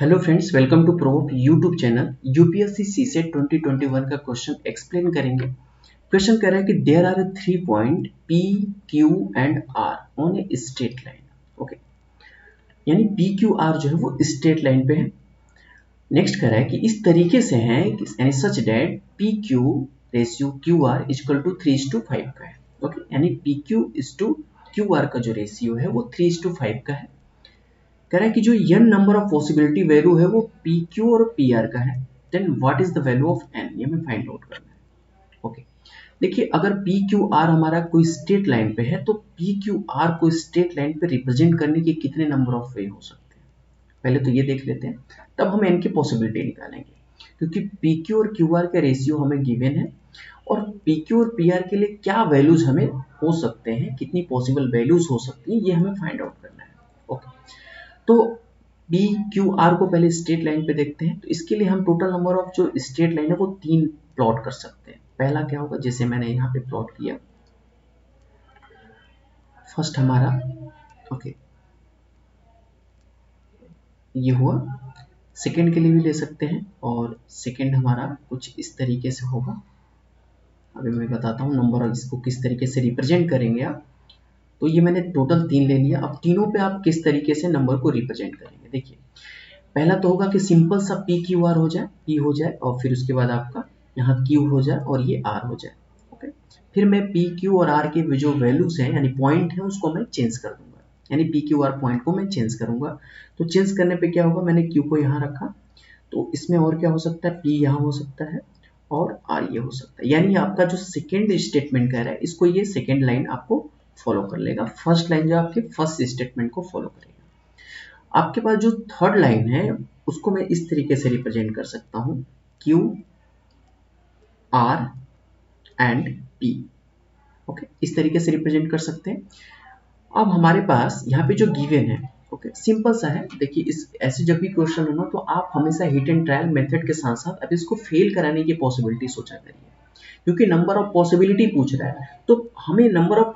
Hello friends, welcome to pro YouTube channel. UPSC CSAT 2021 का question explain करेंगे। Question कह रहा है कि there are 3 point P Q and R on a straight line. Okay, यानी P Q R जो है वो स्ट्रेट लाइन पे है। नेक्स्ट कह रहा है कि इस तरीके से है यानी such that P Q ratio Q R equal to 3:5 का है। ओके, यानी P Q is to Q R का जो रेशियो है वो 3:5 का है। कह रहा है कि जो n number of possibility value है वो पी क्यू और पी आर का है, then what is the value of n, ये हमें फाइंड आउट करना है। ओके, देखिए अगर पी क्यू आर हमारा कोई स्ट्रेट लाइन पे है तो पी क्यू आर को स्ट्रेट लाइन पे रिप्रेजेंट करने के कितने नंबर ऑफ वे हो सकते हैं, पहले तो ये देख लेते हैं, तब हम n की पॉसिबिलिटी निकालेंगे। क्योंकि पी क्यू और क्यू आर का रेशियो हमें गिवन है और पी क्यू और पी आर के लिए क्या वैल्यूज हमें हो सकते हैं, कितनी पॉसिबल वैल्यूज हो सकती हैं, ये हमें फाइंड आउट करना है। ओके, तो पी क्यू आर को पहले स्ट्रेट लाइन पे देखते हैं। तो इसके लिए हम टोटल नंबर ऑफ जो स्ट्रेट लाइन है वो 3 प्लॉट कर सकते हैं। पहला क्या होगा, जैसे मैंने यहाँ पे प्लॉट किया, फर्स्ट हमारा ओके ये हुआ। सेकंड के लिए भी ले सकते हैं और सेकंड हमारा कुछ इस तरीके से होगा। अभी मैं बताता हूँ नंबर इसको किस तरीके से रिप्रेजेंट करेंगे आप। तो ये मैंने टोटल 3 ले लिया। अब तीनों पे आप किस तरीके से नंबर को रिप्रेजेंट करेंगे, देखिए पहला तो होगा कि सिंपल सा पी क्यू आर हो जाए, पी हो जाए और फिर उसके बाद आपका यहाँ क्यू हो जाए और ये आर हो जाए। ओके, फिर मैं पी क्यू और आर के जो वैल्यूज हैं यानी पॉइंट है उसको मैं चेंज कर दूंगा, यानी पी क्यू आर पॉइंट को मैं चेंज करूंगा। तो चेंज करने पे क्या होगा, मैंने क्यू को यहाँ रखा तो इसमें और क्या हो सकता है, पी यहाँ हो सकता है और आर ये हो सकता है। यानी आपका जो सेकेंड स्टेटमेंट कह रहा है इसको ये सेकेंड लाइन आपको फॉलो कर लेगा, फर्स्ट लाइन जो आपके फर्स्ट स्टेटमेंट को फॉलो करेगा। आपके पास जो थर्ड लाइन है उसको मैं इस तरीके से रिप्रेजेंट कर सकता हूं, Q R and P. Okay, इस तरीके से रिप्रेजेंट कर सकते हैं। अब हमारे पास यहाँ पे जो गिवन है ओके सिंपल सा है। देखिए इस ऐसे जब भी क्वेश्चन हो ना तो आप हमेशा हिट एंड ट्रायल मेथड के साथ साथ अब इसको फेल कराने की पॉसिबिलिटी सोचा करिए, क्योंकि नंबर ऑफ पॉसिबिलिटी पूछ रहा है तो हमें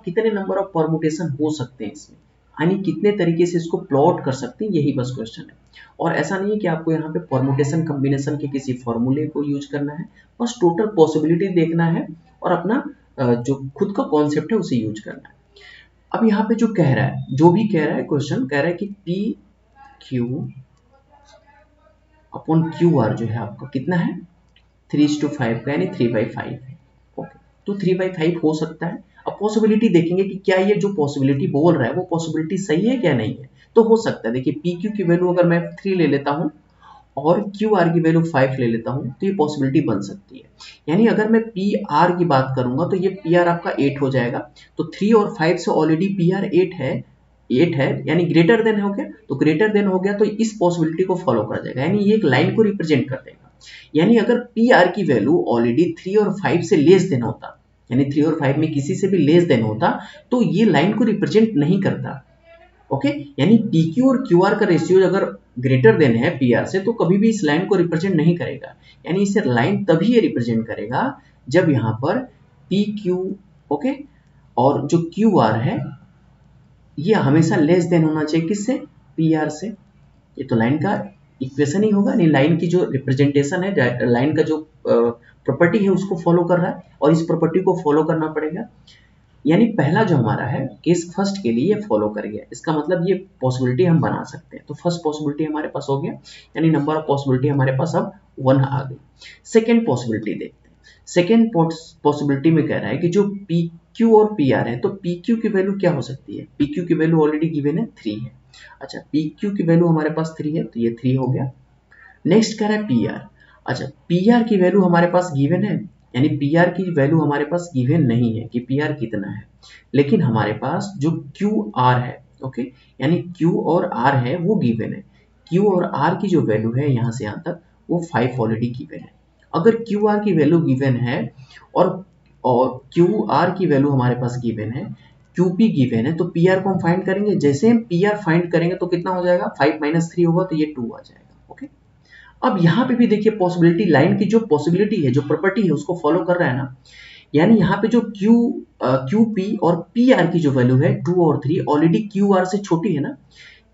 कितने नंबर ऑफ परमुटेशन हो सकते हैं इसमें, यानी कितने तरीके से इसको प्लॉट कर सकते हैं, यही बस क्वेश्चन है। और ऐसा नहीं है कि आपको यहाँ पे परमुटेशन कॉम्बिनेशन के किसी फॉर्मूले को यूज करना है, बस टोटल पॉसिबिलिटी देखना है और अपना जो खुद का कॉन्सेप्ट है उसे यूज करना है। अब यहाँ पे जो कह रहा है, जो भी कह रहा है क्वेश्चन कह रहा है कि P Q upon Q R जो है आपका कितना है 3:5 का, यानी 3/5 है। ओके, तो 3/5 हो सकता है। अब पॉसिबिलिटी देखेंगे कि क्या ये जो पॉसिबिलिटी बोल रहा है वो पॉसिबिलिटी सही है क्या नहीं है, तो हो सकता है। देखिए पी क्यू की वैल्यू अगर मैं 3 ले लेता हूँ और क्यू आर की वैल्यू 5 ले लेता हूँ तो ये पॉसिबिलिटी बन सकती है। यानी अगर मैं पी आर की बात करूंगा तो ये पी आर आपका 8 हो जाएगा। तो 3 और 5 से ऑलरेडी पी आर 8 है, यानी ग्रेटर देन हो गया। तो ग्रेटर देन हो गया तो इस पॉसिबिलिटी को फॉलो कर जाएगा, यानी ये एक लाइन को रिप्रेजेंट कर देगा। यानी अगर पी आर की वैल्यू ऑलरेडी 3 और 5 से लेस देन होता, यानी 3 और 5 में किसी से भी लेस देन होता, तो ये लाइन को रिप्रेजेंट नहीं करता। ओके, यानी पी क्यू और क्यू आर का रेशियो अगर ग्रेटर देन है पी आर से तो कभी भी इस लाइन को रिप्रेजेंट नहीं करेगा। यानी इसे लाइन तभी रिप्रेजेंट करेगा जब यहाँ पर पी क्यू ओके और जो क्यू आर है ये हमेशा लेस देन होना चाहिए किससे, पी आर से। ये तो लाइन का इक्वेशन ही होगा, नहीं लाइन की जो रिप्रेजेंटेशन है, लाइन का जो प्रॉपर्टी है उसको फॉलो कर रहा है और इस प्रॉपर्टी को फॉलो करना पड़ेगा। यानी पहला जो हमारा है केस फर्स्ट के लिए ये फॉलो कर गया, इसका मतलब ये पॉसिबिलिटी हम बना सकते हैं। तो फर्स्ट पॉसिबिलिटी हमारे पास हो गया, यानी नंबर ऑफ पॉसिबिलिटी हमारे पास अब 1 आ गई। सेकेंड पॉसिबिलिटी देखते हैं। सेकेंड पॉसिबिलिटी में कह रहा है कि जो पी क्यू और पी आर है तो पी क्यू की वैल्यू क्या हो सकती है, पी क्यू की वैल्यू ऑलरेडी गिवन है 3 है। अच्छा, पी क्यू की वैल्यू हमारे पास 3 है तो ये 3 हो गया। नेक्स्ट कह रहा है पी आर। अच्छा, पी आर की वैल्यू हमारे पास गिवन है, यानी पी आर की वैल्यू हमारे पास गिवन नहीं है कि पी आर कितना है, लेकिन हमारे पास जो क्यू आर है ओके, यानी क्यू और आर है वो गिवन है। क्यू और आर की जो वैल्यू है यहाँ से यहाँ तक वो 5 ऑलरेडी गिवन है। अगर क्यू आर की वैल्यू गिवन है और क्यू आर की वैल्यू हमारे पास गिवन है, क्यू पी गिवन है, तो पी आर को हम फाइंड करेंगे। जैसे हम पी आर फाइंड करेंगे तो कितना हो जाएगा, 5 - 3 होगा तो ये 2 आ जाएगा। ओके, अब यहाँ पे भी देखिए पॉसिबिलिटी, लाइन की जो पॉसिबिलिटी है, जो प्रॉपर्टी है उसको फॉलो कर रहा है ना। यानी यहाँ पे जो क्यू पी और पी आर की जो वैल्यू है 2 और 3 ऑलरेडी क्यू आर से छोटी है ना,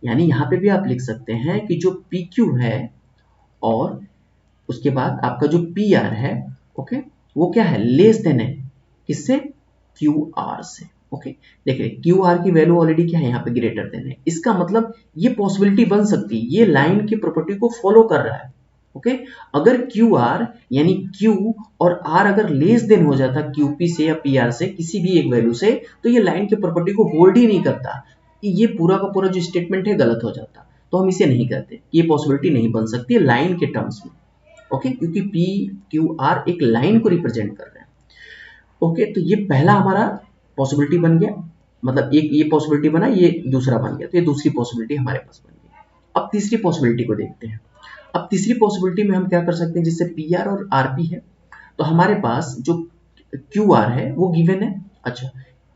यानी यहाँ पे भी आप लिख सकते हैं कि जो पी क्यू है और उसके बाद आपका जो पी आर है, ओके, वो क्या है, लेस देन है किससे, क्यू आर से। ओके, देखिए क्यू आर की वैल्यू ऑलरेडी क्या है यहाँ पे, ग्रेटर देन है। इसका मतलब ये पॉसिबिलिटी बन सकती है, ये लाइन की प्रॉपर्टी को फॉलो कर रहा है। ओके, अगर क्यू आर यानी क्यू और आर अगर लेस देन हो जाता क्यूपी से या पी आर से, किसी भी एक वैल्यू से, तो ये लाइन की प्रॉपर्टी को होल्ड ही नहीं करता, ये पूरा का पूरा जो स्टेटमेंट है गलत हो जाता। तो हम इसे नहीं करते, ये पॉसिबिलिटी नहीं बन सकती है लाइन के टर्म्स में। ओके, क्योंकि पी क्यू आर एक लाइन को रिप्रेजेंट कर रहे हैं। ओके, तो ये पहला हमारा पॉसिबिलिटी बन गया, मतलब एक ये पॉसिबिलिटी बना, ये दूसरा बन गया, तो ये दूसरी पॉसिबिलिटी हमारे पास बन गई। अब तीसरी पॉसिबिलिटी को देखते हैं। अब तीसरी पॉसिबिलिटी में हम क्या कर सकते हैं, जिससे पी आर और आर पी है, तो हमारे पास जो क्यू आर है वो गिवन है। अच्छा,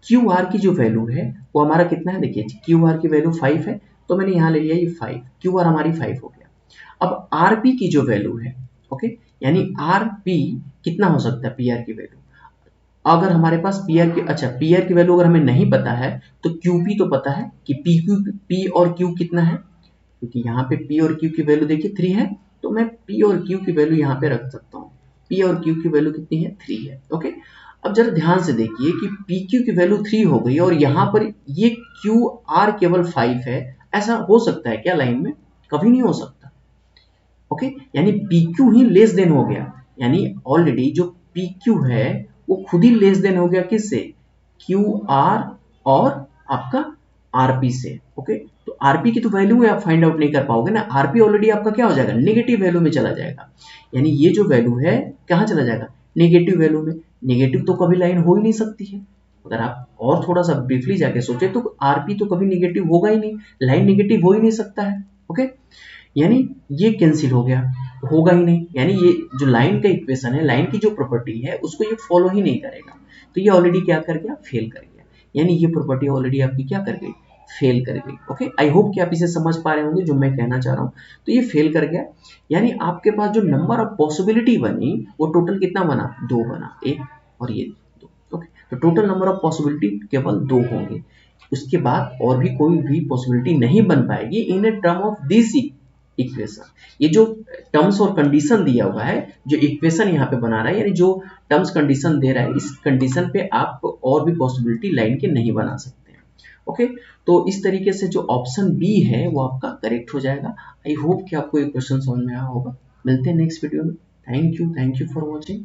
क्यू आर की जो वैल्यू है वो हमारा कितना है, देखिए क्यू आर की वैल्यू 5 है, तो मैंने यहाँ ले लिया ये 5, क्यू आर हमारी 5 हो गया। अब आर पी की जो वैल्यू है, ओके, यानी आर पी कितना हो सकता है, पी आर की वैल्यू, अगर हमारे पास पी आर की, अच्छा पी आर की वैल्यू अगर हमें नहीं पता है तो क्यू पी तो पता है कि पी और क्यू कितना है, क्योंकि यहाँ पे पी और क्यू की वैल्यू देखिए 3 है, तो मैं पी और क्यू की वैल्यू यहाँ पे रख सकता हूँ। पी और क्यू की वैल्यू कितनी है, 3 है। ओके, अब जरा ध्यान से देखिए कि पी क्यू की वैल्यू 3 हो गई और यहाँ पर ये क्यू आर केवल 5 है, ऐसा हो सकता है क्या लाइन में, कभी नहीं हो सकता। ओके, यानी पी क्यू ही लेस देन हो गया, यानी ऑलरेडी जो पी क्यू है वो खुद ही लेस देन हो गया किससे, क्यू आर और आपका आरपी से। ओके, तो आरपी की तो वैल्यू आप फाइंड आउट नहीं कर पाओगे ना, आरपी ऑलरेडी आपका क्या हो जाएगा, नेगेटिव वैल्यू में चला जाएगा, यानी ये जो वैल्यू है कहाँ चला जाएगा, नेगेटिव वैल्यू में। नेगेटिव तो कभी लाइन हो ही नहीं सकती है, अगर आप और थोड़ा सा ब्रीफली जाके सोचे तो आरपी तो कभी नेगेटिव होगा ही नहीं, लाइन नेगेटिव हो ही नहीं सकता है। ओके, यानी ये कैंसिल हो गया, होगा ही नहीं, यानी ये जो लाइन का इक्वेशन है, लाइन की जो प्रॉपर्टी है उसको ये फॉलो ही नहीं करेगा, तो ये ऑलरेडी क्या कर गया, फेल कर गया, यानी ये प्रॉपर्टी ऑलरेडी आपकी क्या कर गई, फेल कर गई। ओके, आई होप कि आप इसे समझ पा रहे होंगे जो मैं कहना चाह रहा हूँ। तो ये फेल कर गया, यानी आपके पास जो नंबर ऑफ पॉसिबिलिटी बनी वो टोटल कितना बना, 2 बना, एक और ये 2। ओके, तो टोटल नंबर ऑफ पॉसिबिलिटी केवल 2 होंगे, उसके बाद और भी कोई भी पॉसिबिलिटी नहीं बन पाएगी in a term of this equation. ये जो टर्म्स और कंडीशन दिया हुआ है, जो इक्वेशन यहाँ पे बना रहा है, यानी जो टर्म्स कंडीशन दे रहा है, इस कंडीशन पे आप और भी पॉसिबिलिटी लाइन के नहीं बना सकते हैं। ओके, तो इस तरीके से जो ऑप्शन बी है वो आपका करेक्ट हो जाएगा। आई होप कि आपको ये क्वेश्चन समझ में आया होगा। मिलते हैं नेक्स्ट वीडियो में। Thank you for watching.